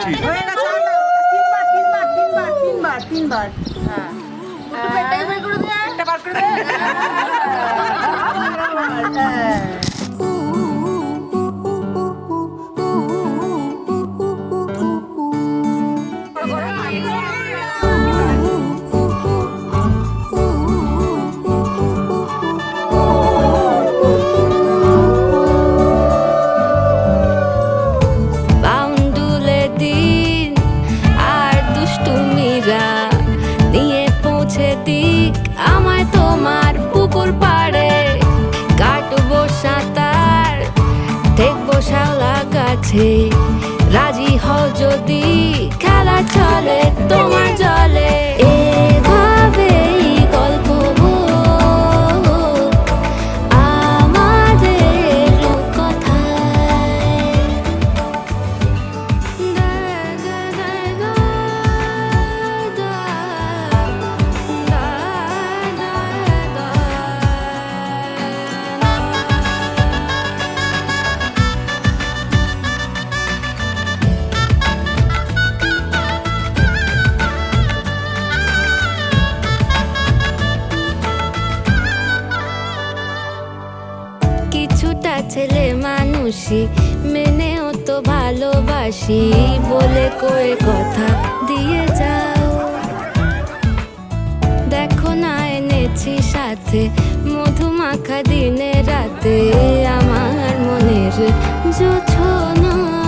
হয়ে গেছে তিনবার তিনবার তিনবার তিনবার তিনবার হ্যাঁ পেটটাকে বের করে দে একটা বার করে দে আমায় তোমার পুকুর পাড়ে কাটবো সাঁতার দেখবো শাওলা গাছে রাজি হও যদি খেলা চলে তোমার জলে এভাবেই গল্প আমাদের কথায় কিছুটা ছেলে মানুষই মেনেও তো ভালোবাসি বলে কয়ে কথা দিয়ে যাও দেখো না এনেছি সাথে মধুমাখা দিনে রাতে আমার মনের জোছনা